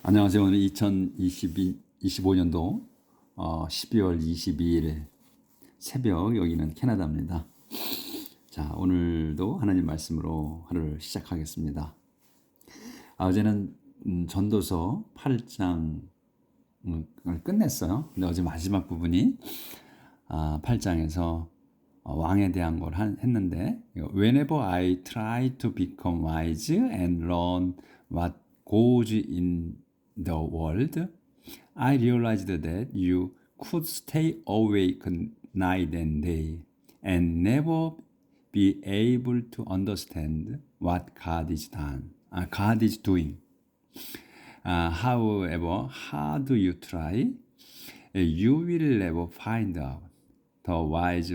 안녕하세요. 오늘 2025년도 12월 22일 새벽, 여기는 캐나다입니다. 자, 오늘도 하나님 말씀으로 하루를 시작하겠습니다. 어제는 전도서 8장을 끝냈어요. 근데 어제 마지막 부분이 8장에서 왕에 대한 걸 했는데, Whenever I try to become wise and learn what goes in the world, I realized that you could stay awake night and day and never be able to understand what God is doing. However hard you try, you will never find out. The wise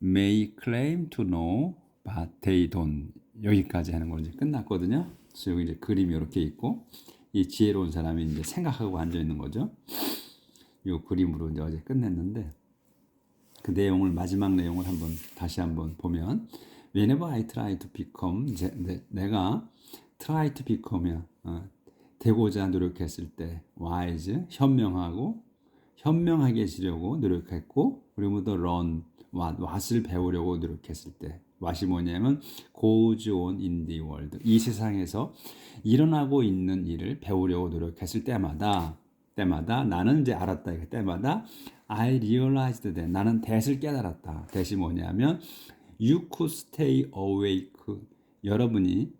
may claim to know, but they don't. 여기까지 하는 거 이제 끝났거든요. 그래서 여기 이제 그림이 이렇게 있고, 이 지혜로운 사람이 이제 생각하고 앉아 있는 거죠. 이 그림으로 이제 어제 끝냈는데, 그 내용을, 마지막 내용을 다시 한번 보면, Whenever I try to become, 내가 try to become이야, 되고자 노력했을 때, wise, 현명하게 지려고 노력했고, 그리고 또 learn, what을 배우려고 노력했을 때, what이 뭐냐면 goes on in the world, 이 세상에서 일어나고 있는 일을 배우려고 노력했을 때마다 나는 이제 알았다. 때마다 I realized that, 나는 that을 깨달았다. that이 뭐냐면 you could stay awake, 여러분이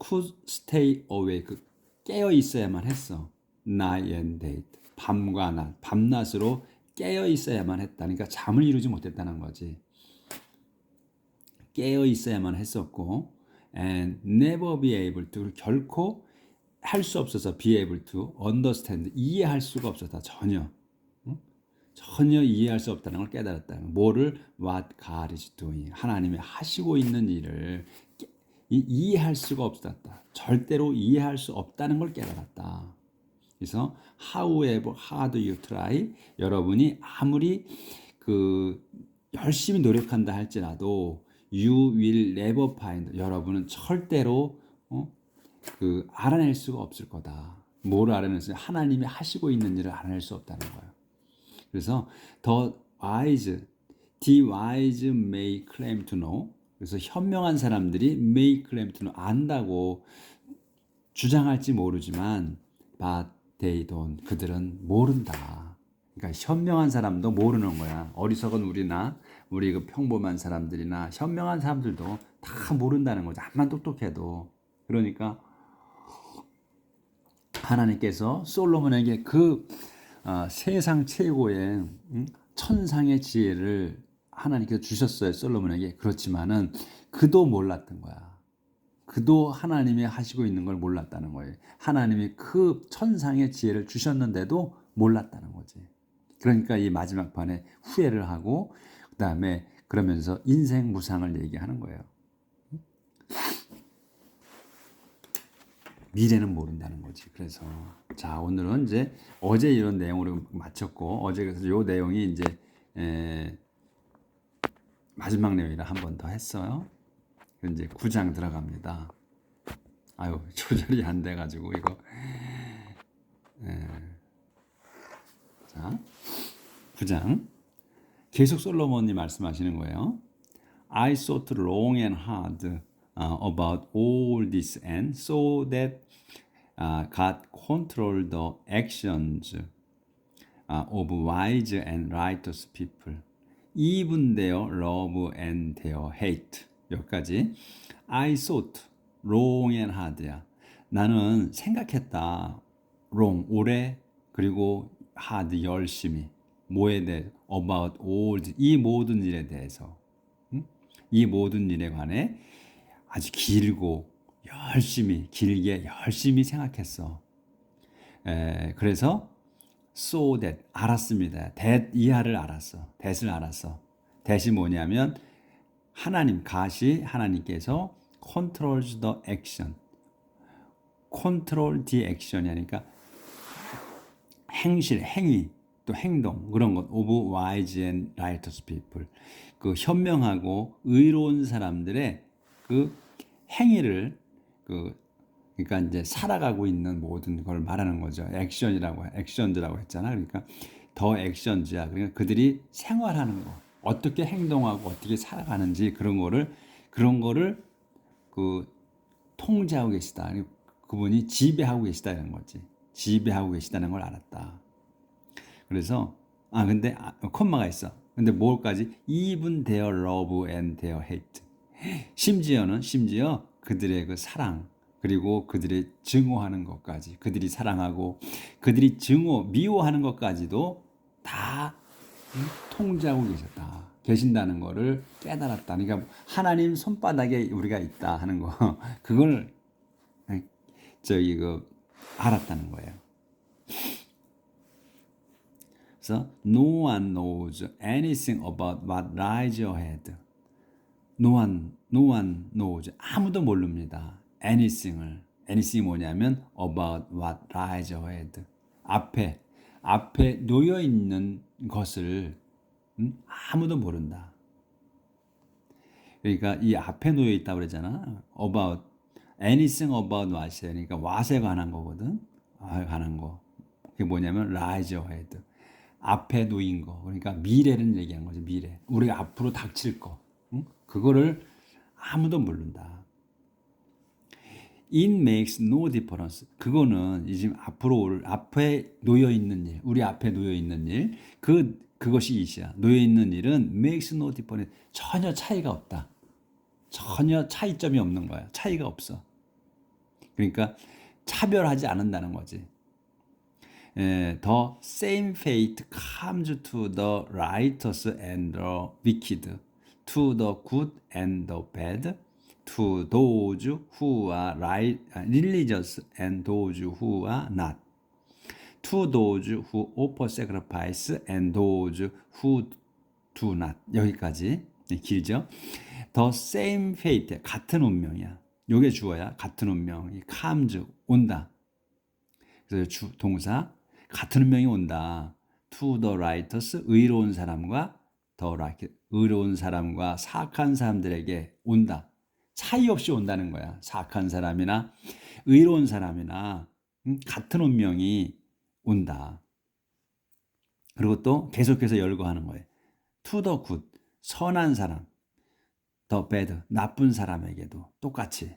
could stay awake, 깨어 있어야만 했어. night and day, 밤과 낮, 밤낮으로 깨어 있어야만 했다. 그러니까 잠을 이루지 못했다는 거지. 깨어 있어야만 했었고, and never be able to, 결코 할 수 없어서 be able to understand, 이해할 수가 없었다. 전혀 이해할 수 없다는 걸 깨달았다. 뭐를? What God is doing, 하나님이 하시고 있는 일을 이해할 수가 없었다. 절대로 이해할 수 없다는 걸 깨달았다. 그래서 however hard you try, 여러분이 아무리 열심히 노력한다 할지라도 you will never find, 여러분은 절대로 알아낼 수가 없을 거다. 뭐를 알아냈어요? 하나님이 하시고 있는 일을 알아낼 수 없다는 거예요. 그래서 the wise may claim to know, 그래서 현명한 사람들이 may claim to know, 안다고 주장할지 모르지만 but they don't, 그들은 모른다. 그러니까 현명한 사람도 모르는 거야. 어리석은 우리 그 평범한 사람들이나 현명한 사람들도 다 모른다는 거죠. 암만 똑똑해도. 그러니까 하나님께서 솔로몬에게 세상 최고의 천상의 지혜를 하나님께서 주셨어요. 솔로몬에게. 그렇지만은 그도 몰랐던 거야. 그도 하나님이 하시고 있는 걸 몰랐다는 거예요. 하나님이 그 천상의 지혜를 주셨는데도 몰랐다는 거지. 그러니까 이 마지막 판에 후회를 하고, 그 다음에 그러면서 인생 무상을 얘기하는 거예요. 미래는 모른다는 거지. 그래서 자, 오늘은 이제 어제 이런 내용으로 마쳤고, 어제 그래서 요 내용이 이제 마지막 내용이라 한 번 더 했어요. 이제 9장 들어갑니다. 아유, 조절이 안 돼가지고 이거. 자, 9장 계속 솔로몬이 말씀하시는 거예요. I thought long and hard about all this, and so that God controlled the actions of wise and righteous people, even their love and their hate. 여기까지. I thought long and hard야. 나는 생각했다. long, 오래, 그리고 hard, 열심히. 뭐에 대해? about all, 이 모든 일에 대해서. 이 모든 일에 관해 아주 길게 열심히 생각했어. 그래서 so that, 알았습니다. that, 이하를 알았어. that을 알았어. that이 뭐냐면 하나님께서 controls the action, control the action이 하니까 행위, 또 행동, 그런 것. of wise and righteous people, 그 현명하고 의로운 사람들의 그 행위를, 그러니까 이제 살아가고 있는 모든 걸 말하는 거죠. 액션즈라고 했잖아. 그러니까 더 액션즈야. 그러니까 그들이 생활하는 거, 어떻게 행동하고 어떻게 살아가는지 그런 거를 그 통제하고 계시다. 그분이 지배하고 계시다 이런 거지. 지배하고 계시다는 걸 알았다. 그래서 근데 콤마가 있어. 근데 뭘까지? Even their love and their hate. 심지어 그들의 그 사랑 그리고 그들의 증오하는 것까지 그들이 사랑하고 그들이 미워하는 것까지도 다 통제하고 계신다는 거를 깨달았다. 그러니까 하나님 손바닥에 우리가 있다 하는 거 그걸 알았다는 거예요. 그래서 no one knows anything about what lies ahead. No one knows. 아무도 모릅니다. anything이 뭐냐면 about what lies ahead. 앞에 놓여 있는 것을 아무도 모른다. 그러니까 이 앞에 놓여 있다고 그러잖아. anything about what이에요. 그러니까 what에 관한 거거든. 관한 거. 그게 뭐냐면 lies ahead. 앞에 놓인 거. 그러니까 미래를 얘기한 거죠. 미래. 우리가 앞으로 닥칠 거. 그거를 아무도 모른다. It makes no difference. 그거는 지금 앞에 놓여 있는 일, 우리 앞에 놓여 있는 일, 그것이 이시야. 놓여 있는 일은 makes no difference. 전혀 차이가 없다. 전혀 차이점이 없는 거야. 차이가 없어. 그러니까 차별하지 않는다는 거지. The same fate comes to the righteous and the wicked, to the good and the bad, to those who are religious and those who are not, to those who offer sacrifice and those who do not. 여기까지 길죠? The same fate, 같은 운명이야. 요게 주어야. 같은 운명이 comes, 온다. 그래서 동사 같은 운명이 온다. To the righteous, 의로운 사람과 의로운 사람과 사악한 사람들에게 온다. 차이 없이 온다는 거야. 사악한 사람이나 의로운 사람이나 같은 운명이 온다. 그리고 또 계속해서 열거하는 거예요. To the good, 선한 사람. The bad, 나쁜 사람에게도 똑같이.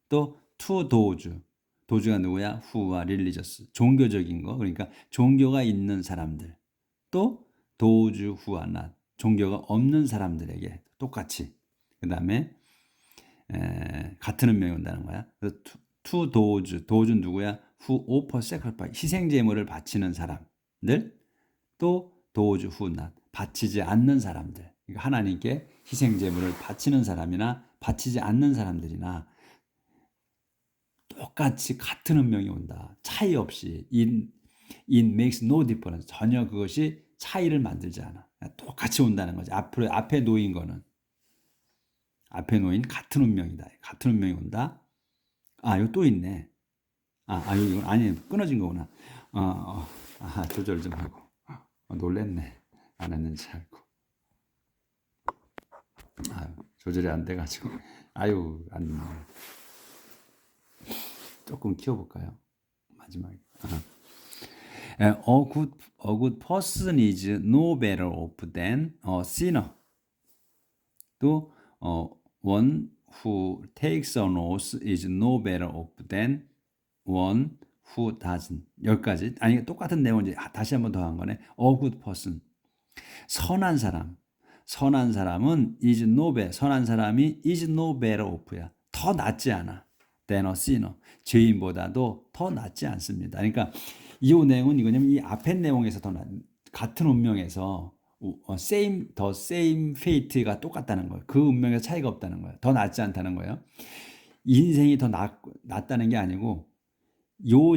또 to those, 도주가 누구야? Who are religious, 종교적인 거. 그러니까 종교가 있는 사람들. 또 those who are not, 종교가 없는 사람들에게 똑같이. 그 다음에 같은 운명이 온다는 거야. 그래서 to those 누구야? Who offer sacrifice, 희생 제물을 바치는 사람들. 또 those who not, 바치지 않는 사람들. 그러니까 하나님께 희생 제물을 바치는 사람이나 바치지 않는 사람들이나 똑같이 같은 운명이 온다. 차이 없이. It makes no difference. 전혀 그것이 차이를 만들지 않아. 똑같이 온다는 거지. 앞에 놓인 거는. 앞에 놓인 같은 운명이다. 같은 운명이 온다. 이거 또 있네. 이건 아니, 끊어진 거구나. 조절 좀 하고. 놀랬네. 안 했는지 알고. 조절이 안 돼가지고. 안 됐네. 조금 키워볼까요? 마지막에. A good person is no better off than a sinner. 또 one who takes an oath is no better off than one who doesn't. 여기까지. 똑같은 내용인지 다시 한 번 더 한 거네. A good person. 선한 사람은 is no better. 선한 사람이 is no better off야. 더 낫지 않아. than a sinner. 죄인보다도 더 낫지 않습니다. 그러니까 이 내용은 이거냐면 이 앞에 내용에서 같은 운명에서 the same fate가 똑같다는 거예요. 그 운명에서 차이가 없다는 거예요. 더 낫지 않다는 거예요. 인생이 더 낫다는 게 아니고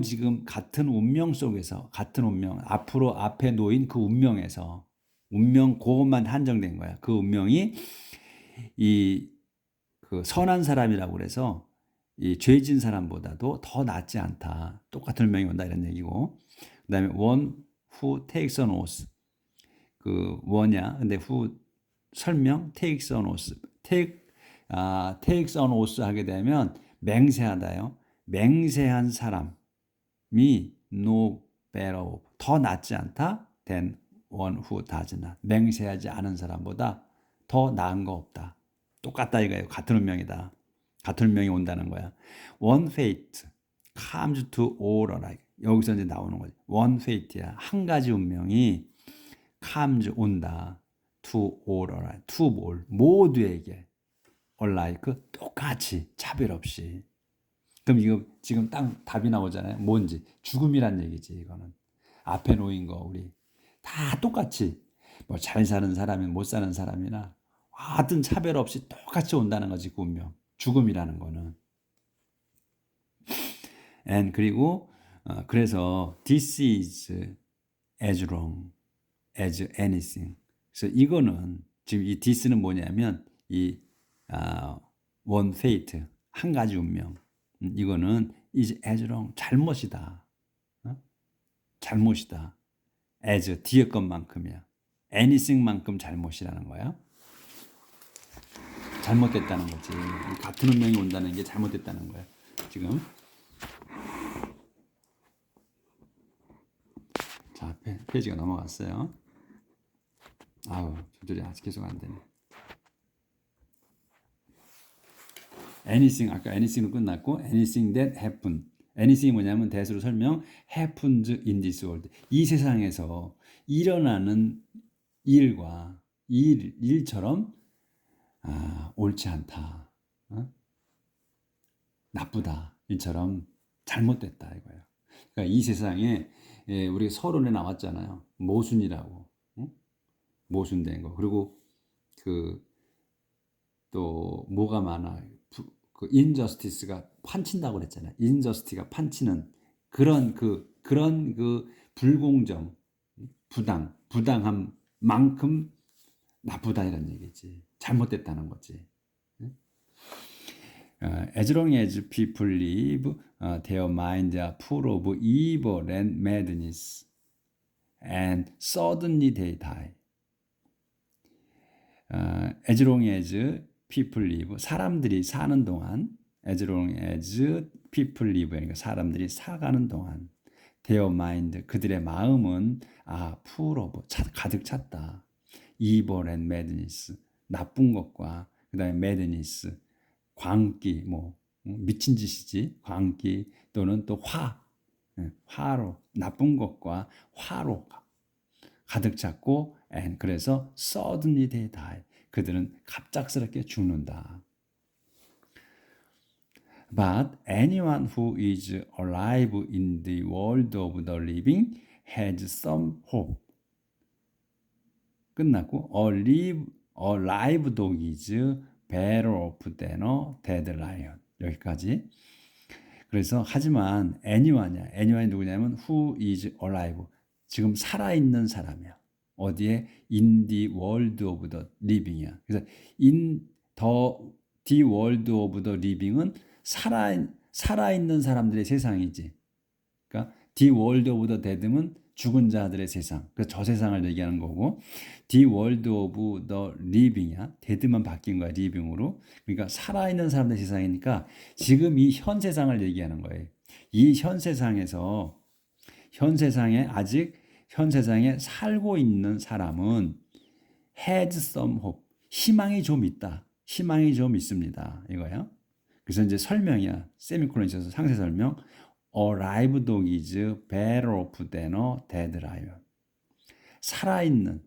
지금 같은 운명 속에서 같은 운명 앞에 놓인 그 운명에서 그것만 한정된 거야. 그 운명이 그 선한 사람이라고 그래서 이 죄진 사람보다도 더 낫지 않다. 똑같은 운명이 온다 이런 얘기고. 그다음에 one who takes an oath. 그 뭐냐? 근데 who 설명 takes an oath. takes an oath 하게 되면 맹세하다요. 맹세한 사람이 no better off, 더 낫지 않다 than one who does not. 맹세하지 않은 사람보다 더 나은 거 없다. 똑같다 이거예요. 같은 운명이다. 같은 운명이 온다는 거야. One fate comes to all alike. 여기서 이제 나오는 거지. One fate야. 한 가지 운명이 comes 온다. To all alike. To all. 모두에게. alike. 똑같이. 차별 없이. 그럼 이거 지금 딱 답이 나오잖아요. 뭔지. 죽음이란 얘기지, 이거는. 앞에 놓인 거, 우리. 다 똑같이. 뭐 잘 사는 사람이나 못 사는 사람이나 하여튼 차별 없이 똑같이 온다는 거지, 그 운명. 죽음이라는 거는. And 그리고 그래서 this is as wrong as anything. 그래서 이거는 지금 이 this는 뭐냐면 이 one fate 한 가지 운명. 이거는 is as wrong 잘못이다. 잘못이다. as 뒤에 것만큼이야. anything만큼 잘못이라는 거야. 잘못됐다는 거지. 같은 운명이 온다는 게 잘못됐다는 거야. 지금. 자, 페이지가 넘어갔어요. 아우, 조절이 아직 계속 안 되네. anything, 아까 anything으로 끝났고, anything that happen. anything이 뭐냐면 대수로 설명, happens in this world. 이 세상에서 일어나는 일과 일처럼 옳지 않다. 나쁘다. 일처럼 잘못됐다 이거예요. 그러니까 이 세상에 우리 서론에 나왔잖아요. 모순이라고. 모순된 거. 그리고 또 뭐가 많아. 그 인저스티스가 판친다고 그랬잖아요. 인저스티가 판치는 그런 불공정, 부당함만큼 나쁘다 이런 얘기지. 잘못됐다는 거지. As long as people live, their minds are full of evil and madness, and suddenly they die. As long as people live, 사람들이 사는 동안, as long as people live, 그러니까 사람들이 살아가는 동안, their mind, 그들의 마음은 full of, 가득 찼다. evil and madness, 나쁜 것과 그 다음에 madness, 광기, 미친 짓이지, 광기 또는 또 화로, 나쁜 것과 화로 가득 찼고, and 그래서 suddenly they die, 그들은 갑작스럽게 죽는다. But anyone who is alive in the world of the living has some hope. 끝났고, a live dog is better off than a dead lion. 여기까지. 그래서 하지만 anyone이 누구냐면 who is alive. 지금 살아있는 사람이야. 어디에? in the world of the living이야. 그래서 in the world of the living은 살아있는 사람들의 세상이지. 그러니까 the world of the dead는 죽은 자들의 세상. 그래서 저 세상을 얘기하는 거고, the world of the living이야. dead만 바뀐 거야, living으로. 그러니까 살아있는 사람들의 세상이니까 지금 이 현 세상을 얘기하는 거예요. 이 현 세상에서 현 세상에 살고 있는 사람은 has some hope. 희망이 좀 있다. 희망이 좀 있습니다. 이거야. 그래서 이제 설명이야. 세미콜론 있어서 상세 설명. A live dog is better off than a dead lion. 살아있는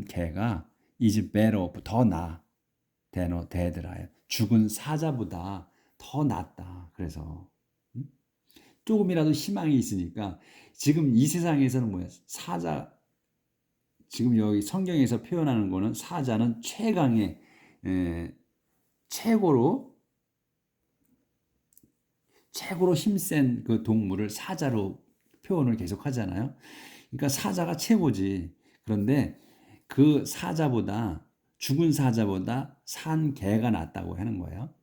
개가 is better off, 더 나아. than a dead lion. 죽은 사자보다 더 낫다. 그래서 조금이라도 희망이 있으니까 지금 이 세상에서는 뭐야? 지금 여기 성경에서 표현하는 거는 사자는 최강의 최고로 힘센 그 동물을 사자로 표현을 계속 하잖아요. 그러니까 사자가 최고지. 그런데 그 죽은 사자보다 산 개가 낫다고 하는 거예요.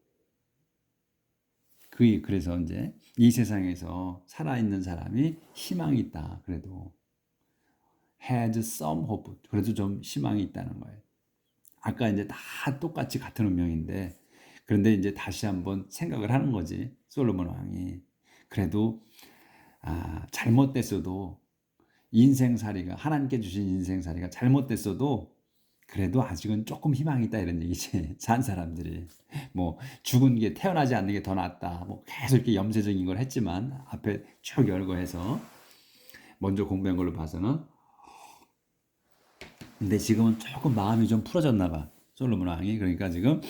그래서 이제 이 세상에서 살아있는 사람이 희망이 있다. 그래도 has some hope. 그래도 좀 희망이 있다는 거예요. 아까 이제 다 똑같이 같은 운명인데 그런데 이제 다시 한번 생각을 하는 거지. 솔로몬 왕이. 그래도 잘못됐어도 인생살이가 하나님께 주신 인생살이가 잘못됐어도 그래도 아직은 조금 희망이 있다 이런 얘기지. 산 사람들이 뭐 죽은 게 태어나지 않는 게 더 낫다. 뭐 계속 이렇게 염세적인 걸 했지만 앞에 쭉 열거 해서 먼저 공부한 걸로 봐서는 근데 지금은 조금 마음이 좀 풀어졌나 봐. 솔로몬 왕이 그러니까 지금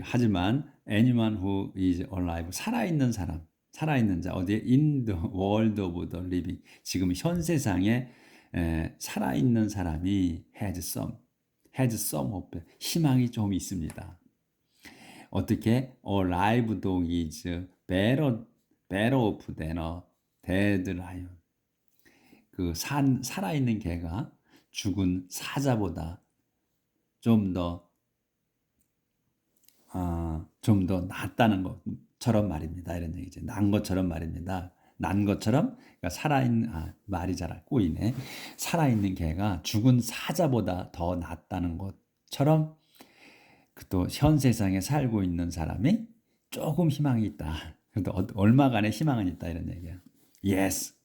하지만 anyone who is alive 살아있는 사람 살아있는 자 어디에 in the world of the living 지금 현 세상에 살아있는 사람이 has some hope 희망이 좀 있습니다. 어떻게 alive dog is better off than a dead lion 그 살아있는 개가 죽은 사자보다 좀 더 낫다는 것처럼 말입니다. 이런 얘기죠. 난 것처럼 말입니다. 난 것처럼 그러니까 살아있는 말이 잘 꼬이네. 살아있는 개가 죽은 사자보다 더 낫다는 것처럼 또 현 세상에 살고 있는 사람이 조금 희망이 있다. 그래도 얼마간의 희망은 있다 이런 얘기야. Yes.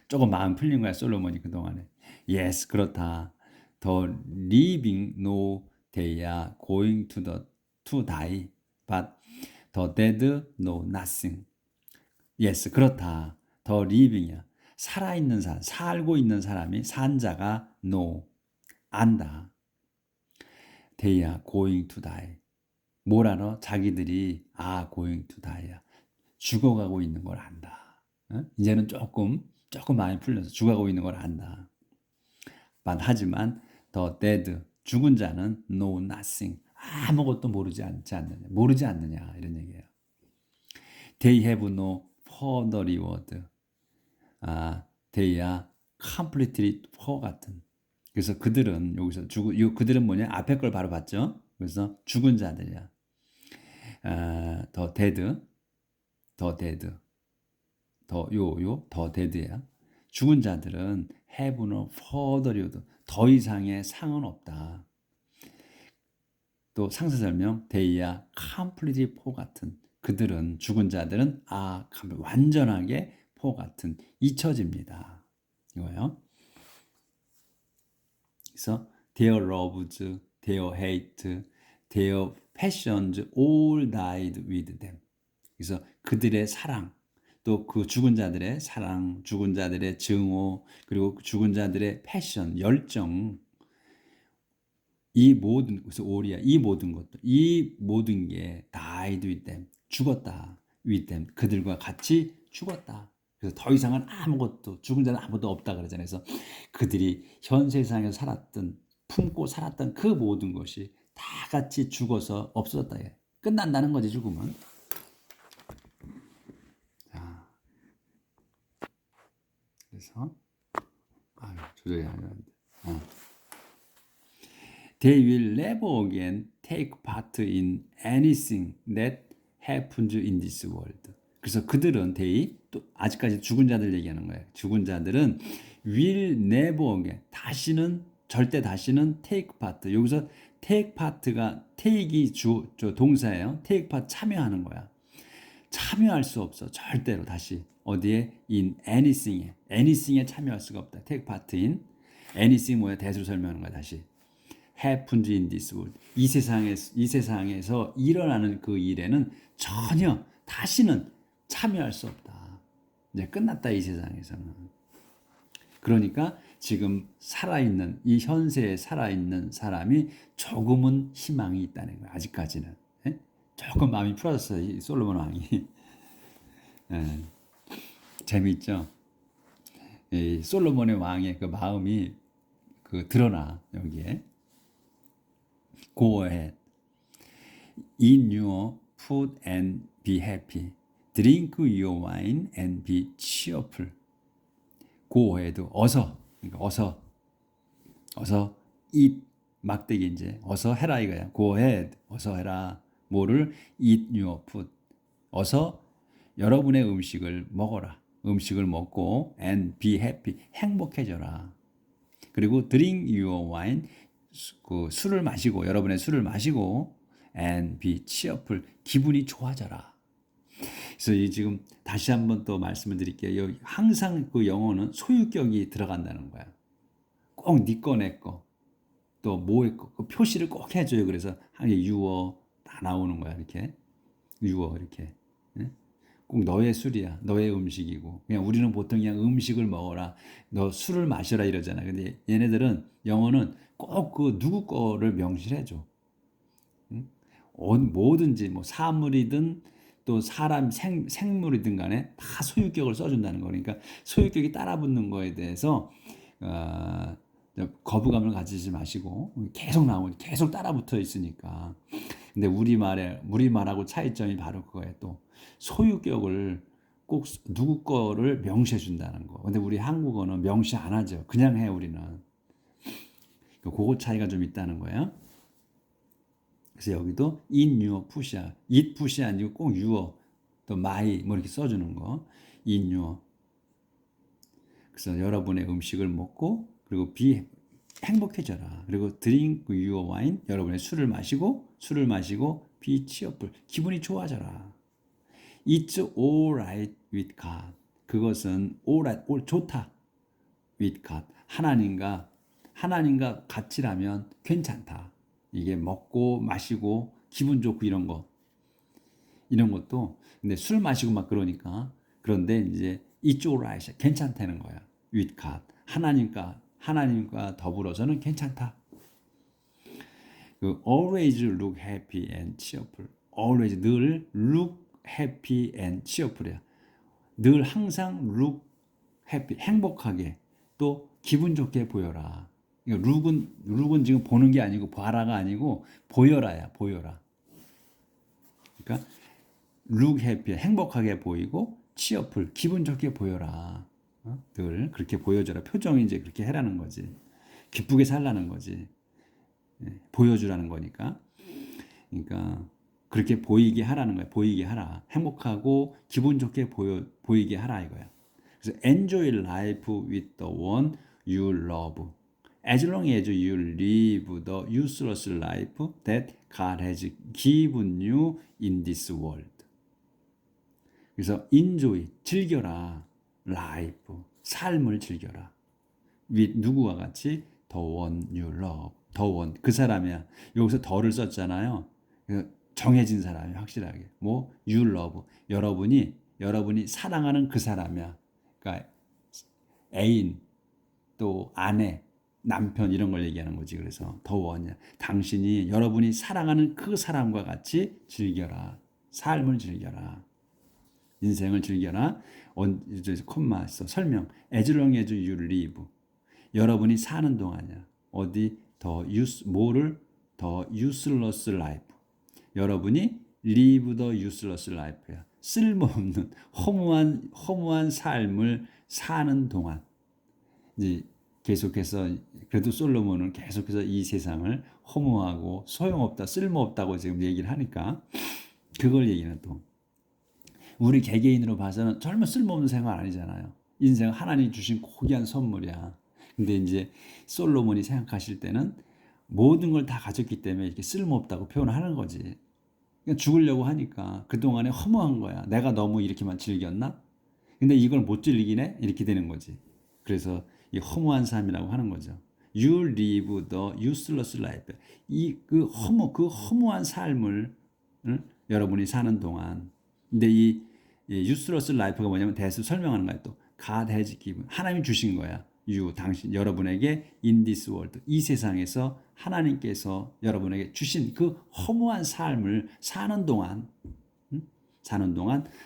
조금 마음 풀린 거야 솔로몬이 그동안에. Yes, 그렇다. The living know they are going to die, but the dead know nothing. Yes, 그렇다. The living이야. 살아있는 사람, 살고 있는 사람이 산 자가 know, 안다. They are going to die. 뭘 알아? 자기들이 going to die야. 죽어가고 있는 걸 안다. 이제는 조금 마음이 풀려서 죽어가고 있는 걸 안다. 하지만 the dead 죽은 자는 know nothing 아무것도 모르지 않느냐 이런 얘기예요. They have no further reward. They are completely forgotten. 그래서 그들은 여기서 그들은 뭐냐 앞에 걸 바로 봤죠. 그래서 죽은 자들이야. the dead야. 죽은 자들은 have no further reward. 더 이상의 상은 없다. 또 상세 설명 they are completely forgotten. 그들은 죽은 자들은 완전하게 forgotten 잊혀집니다. 이거요. 그래서 their loves, their hate, their passions all died with them. 그래서 그들의 사랑, 또 그 죽은 자들의 사랑, 죽은 자들의 증오, 그리고 죽은 자들의 패션, 열정, 이 모든 그래서 오리야 이 모든 것들, 이 모든 게 died with them, 죽었다. with them, 그들과 같이 죽었다. 그래서 더 이상은 아무것도 죽은 자는 아무도 없다 그러잖아요. 그래서 그들이 현 세상에서 살았던 품고 살았던 그 모든 것이 다 같이 죽어서 없어졌다. 끝난다는 거지 죽음은. 자, 그래서 조절이 안 되는데. They will never again take part in anything that happens in this world. 그래서 그들은 또 아직까지 죽은 자들 얘기하는 거예요. 죽은 자들은 will never again 절대 다시는 take part. 여기서 take part가 take이 동사예요. take part 참여하는 거야. 참여할 수 없어. 절대로 다시. 어디에? in anything에 참여할 수가 없다. take part in anything 뭐야? 대수로 설명하는 거야. 다시. happens in this world. 이 세상에서 일어나는 그 일에는 전혀 다시는 참여할 수 없다. 이제 끝났다 이 세상에서는. 그러니까 지금 살아있는 이 현세에 살아있는 사람이 조금은 희망이 있다는 거야. 아직까지는. 조금 마음이 풀어졌어요. 이 솔로몬 왕이. 재미있죠. 이 솔로몬의 왕의 그 마음이 드러나 여기에. Go ahead. Eat your food and be happy. Drink your wine and be cheerful. Go ahead. 그러니까 어서 eat 막대기 이제 어서 해라 이거야. Go ahead. 어서 해라. 뭐를 eat your food. 어서 여러분의 음식을 먹어라. 음식을 먹고 and be happy. 행복해져라. 그리고 drink your wine. 그 술을 마시고 여러분의 술을 마시고 and be cheerful. 기분이 좋아져라. 그래서 이 지금 다시 한번 또 말씀을 드릴게요. 항상 그 영어는 소유격이 들어간다는 거야. 꼭 네 거, 내 거. 또 뭐의 거. 그 표시를 꼭 해줘요. 그래서 유어 다 나오는 거야. 이렇게. 유어 이렇게. 예? 꼭 너의 술이야. 너의 음식이고. 그냥 우리는 보통 그냥 음식을 먹어라. 너 술을 마셔라 이러잖아. 근데 얘네들은 영어는 꼭 그 누구 거를 명시해줘. 응? 뭐든지 뭐 사물이든 또 사람 생물이든 간에 다 소유격을 써준다는 거. 그러니까 소유격이 따라붙는 거에 대해서 어, 거부감을 가지지 마시고 계속 따라붙어 있으니까. 근데 우리말하고 차이점이 바로 그거예요. 또 소유격을 꼭 누구 거를 명시해 준다는 거. 근데 우리 한국어는 명시 안 하죠. 그냥 해 우리는. 그거 차이가 좀 있다는 거예요. 그래서 여기도 in your push야. it push 아니고 꼭 your 또 my 뭐 이렇게 써주는 거. in your. 그래서 여러분의 음식을 먹고 그리고 be 행복해져라. 그리고 drink your wine. 여러분의 술을 마시고 be cheerful. 기분이 좋아져라. It's all right with God. 그것은 all right, 좋다. with God. 하나님과 같이라면 괜찮다. 이게 먹고 마시고 기분 좋고 이런 것도 근데 술 마시고 막 그러니까 그런데 이제 it's all right. 괜찮다는 거야. with God. 하나님과 더불어서는 괜찮다. 그 always look happy and cheerful. always 늘 look happy and cheerful이야. 늘 항상 look happy 행복하게 또 기분 좋게 보여라. 룩은 지금 보는 게 아니고 봐라가 아니고 보여라야. 보여라. 그러니까 look happy 행복하게 보이고 cheerful 기분 좋게 보여라. 늘 그렇게 보여줘라. 표정이 이제 그렇게 해라는 거지. 기쁘게 살라는 거지. 보여주라는 거니까. 그러니까 그렇게 보이게 하라는 거야. 보이게 하라. 행복하고 기분 좋게 보이게 하라 이거야. 그래서 enjoy life with the one you love. As long as you live the useless life that God has given you in this world. 그래서 enjoy 즐겨라. life 삶을 즐겨라. with 누구와 같이 the one you love. the one 그 사람이야. 여기서 더를 썼잖아요. 정해진 사람이 확실하게. 뭐 you love 여러분이 사랑하는 그 사람이야. 그러니까 애인 또 아내 남편 이런 걸 얘기하는 거지. 그래서 더 원이야. 당신이 여러분이 사랑하는 그 사람과 같이 즐겨라. 삶을 즐겨라. 인생을 즐겨라. 콤마 있어. 설명. As long as you live. 여러분이 사는 동안이야. 어디 뭐를 더 useless life. 여러분이 live the useless life야. 쓸모없는 허무한 삶을 사는 동안. 이제 계속해서 그래도 솔로몬은 계속해서 이 세상을 허무하고 소용없다, 쓸모없다고 지금 얘기를 하니까 그걸 얘기는 또 우리 개개인으로 봐서는 정말 쓸모없는 생활 아니잖아요. 인생은 하나님 주신 고귀한 선물이야. 근데 이제 솔로몬이 생각하실 때는 모든 걸 다 가졌기 때문에 이렇게 쓸모없다고 표현하는 거지. 그냥 죽으려고 하니까 그동안에 허무한 거야. 내가 너무 이렇게만 즐겼나? 근데 이걸 못 즐기네? 이렇게 되는 거지. 그래서 이 허무한 삶이라고 하는 거죠. You live the useless life. 그 허무한 삶을 여러분이 사는 동안. 근데 이 useless life가 뭐냐면 대수 설명하는 거야. 또 God has given. 하나님이 주신 거야. 여러분에게 in this world. 이 세상에서 하나님께서 여러분에게 주신 그 허무한 삶을 사는 동안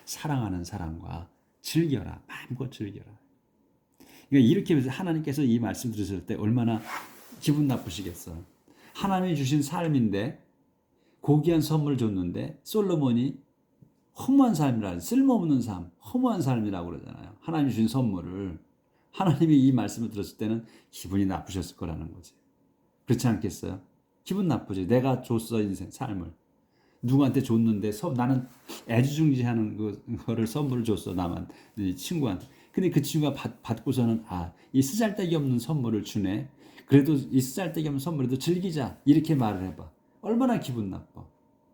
사랑하는 사람과 즐겨라. 마음껏 즐겨라. 그러니까 이렇게 하나님께서 이 말씀 들으실 때 얼마나 기분 나쁘시겠어. 하나님이 주신 삶인데 고귀한 선물 줬는데 솔로몬이 허무한 삶이라 쓸모없는 삶, 허무한 삶이라고 그러잖아요. 하나님이 주신 선물을 하나님이 이 말씀을 들었을 때는 기분이 나쁘셨을 거라는 거지. 그렇지 않겠어요? 기분 나쁘지. 내가 줬어 인생 삶을. 누구한테 줬는데 나는 애지중지하는 그거를 선물을 줬어 남한테 친구한테. 근데 그 친구가 받고서는 이 쓰잘데기 없는 선물을 주네. 그래도 이 쓰잘데기 없는 선물에도 즐기자 이렇게 말을 해봐. 얼마나 기분 나빠.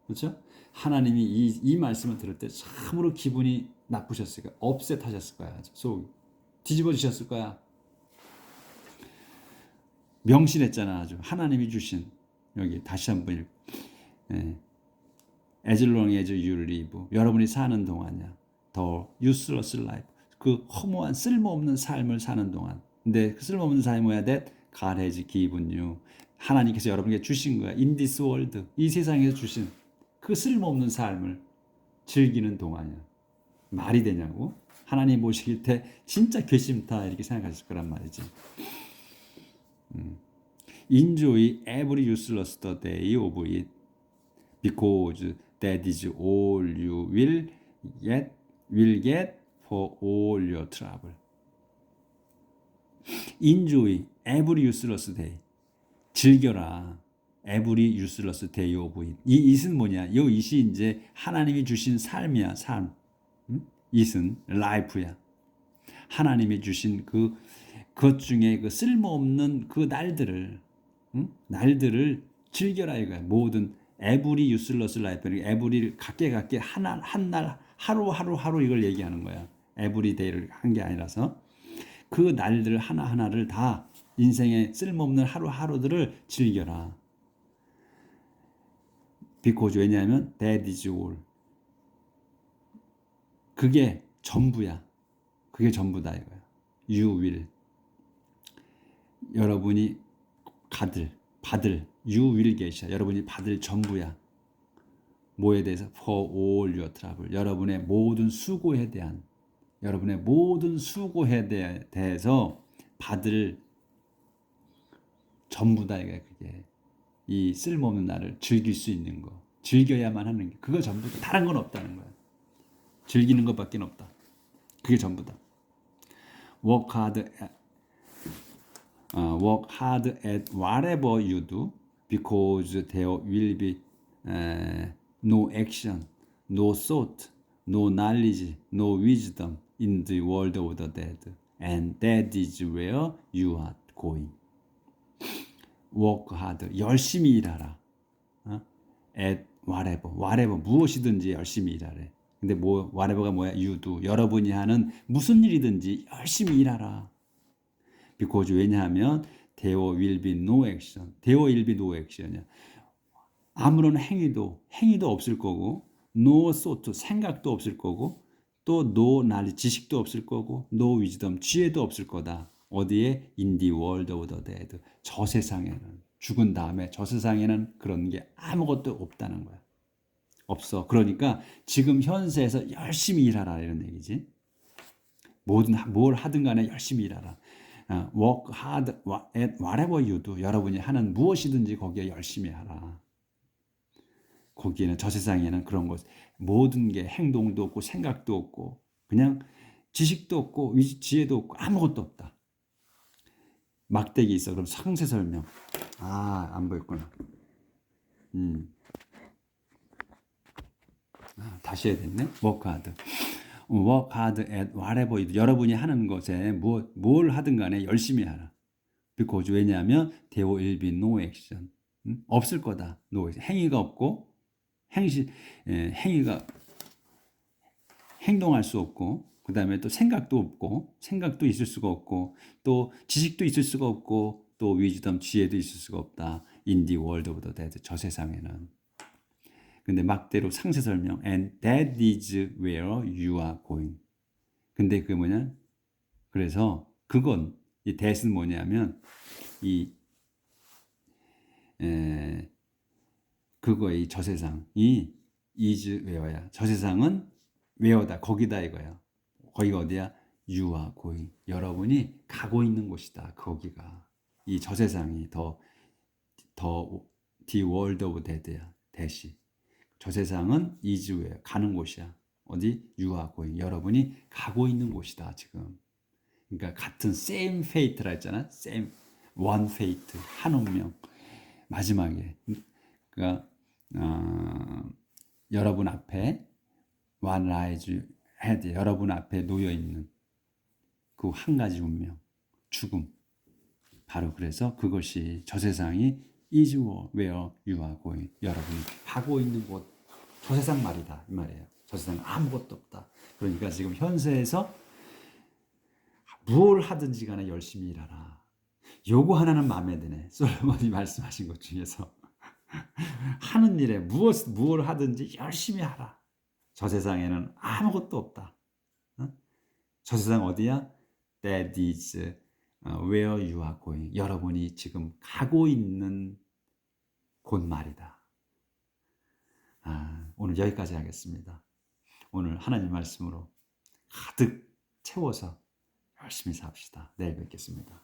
그렇죠? 하나님이 이 말씀을 들을 때 참으로 기분이 나쁘셨을 거야. 업셋하셨을 거야. 속 뒤집어지셨을 거야. 명신했잖아. 아주 하나님이 주신 여기 다시 한번 읽. 예. As long as you live. 여러분이 사는 동안이야. 더 useless life. 그 허무한 쓸모없는 삶을 사는 동안. 근데 그 쓸모없는 삶이 뭐야? That God has given you. 하나님께서 여러분에게 주신 거야. In this world. 이 세상에서 주신 그 쓸모없는 삶을 즐기는 동안이야. 말이 되냐고? 하나님 모시길 때 진짜 괘씸다 이렇게 생각하실 거란 말이지. Enjoy every useless day of it because that is all you will get for all your trouble. Enjoy every useless day. 즐겨라. Every useless day of it. 이 it은 뭐냐? 이 it이 이제 하나님이 주신 삶이야, 삶. it은 life야. 하나님이 주신 그것 중에 그 쓸모없는 그 날들을 즐겨라 이거야. 모든 every useless life, every를 갖게 한 날 하루 이걸 얘기하는 거야. every day를 한 게 아니라서 그 날들 하나하나를 다 인생의 쓸모없는 하루하루들을 즐겨라. because 왜냐하면 that is all. 그게 전부야. 그게 전부다 이거야. You will. 여러분이 받을 you will get이야. 여러분이 받을 전부야. 뭐에 대해서? For all your trouble. 여러분의 모든 수고에 대한 대해서 받을 전부다 이거야. 그게 이 쓸모없는 나를 즐길 수 있는 거, 즐겨야만 하는 게 그거 전부다. 다른 건 없다는 거야. 즐기는 것밖에 없다. 그게 전부다. Work hard at whatever you do, because there will be no action, no thought, no knowledge, no wisdom in the world of the dead, and that is where you are going. Work hard, 열심히 일하라. At whatever, 무엇이든지 열심히 일하래. 근데 whatever가 뭐야? You do. 여러분이 하는 무슨 일이든지 열심히 일하라. because 왜냐하면 there will be no action. there will be no action이야. 아무런 행위도 없을 거고, no thought, 생각도 없을 거고, 또 no knowledge, 지식도 없을 거고, no wisdom, 지혜도 없을 거다. 어디에? In the world of the dead. 저 세상에는, 죽은 다음에 저 세상에는 그런 게 아무것도 없다는 거야. 없어. 그러니까 지금 현세에서 열심히 일하라 이런 얘기지. 뭘 하든 간에 열심히 일하라. Work hard at whatever you do. 여러분이 하는 무엇이든지 거기에 열심히 하라. 거기에는 저 세상에는 그런 것 모든 게 행동도 없고 생각도 없고 그냥 지식도 없고 지혜도 없고 아무것도 없다. 막대기 있어. 그럼 상세 설명. 안 보였구나. 다시 해야 됐네. Work hard. Work hard at whatever you do. 여러분이 하는 것에 뭘 하든 간에 열심히 하라. because 왜냐하면 there will be no action. 없을 거다. No action. 행위가 없고 행위가 행동할 수 없고 그 다음에 또 생각도 없고 생각도 있을 수가 없고 또 지식도 있을 수가 없고 또 위즈덤 지혜도 있을 수가 없다. In the world of the dead. 저 세상에는. 근데 막대로 상세 설명. And that is where you are going. 근데 그게 뭐냐? 그래서 그건 이 that은 뭐냐면 그거의 저 세상이 is where야. 저 세상은 where다. 거기다 이거야. 거기가 어디야? You are going. 여러분이 가고 있는 곳이다. 거기가. 이 저 세상이 더 the world of dead야. 대시. 저 세상은 is where. 가는 곳이야. 어디? You are going. 여러분이 가고 있는 곳이다. 지금. 그러니까 같은 same fate라 했잖아. same one fate. 한 운명. 마지막에. 그러니까 여러분 앞에 one rise head. 여러분 앞에 놓여 있는 그 한 가지 운명. 죽음. 바로 그래서 그것이 저 세상이 is where you are going. 여러분이 가고 있는 곳. 저 세상 말이다 이 말이에요. 저 세상에 아무것도 없다. 그러니까 지금 현세에서 뭘 하든지 간에 열심히 일하라. 요거 하나는 마음에 드네. 솔로몬이 말씀하신 것 중에서 하는 일에 무엇을 하든지 열심히 하라. 저 세상에는 아무것도 없다. 어? 저 세상 어디야? That is where you are going. 여러분이 지금 가고 있는 곳 말이다. 오늘 여기까지 하겠습니다. 오늘 하나님 말씀으로 가득 채워서 열심히 삽시다. 내일 뵙겠습니다.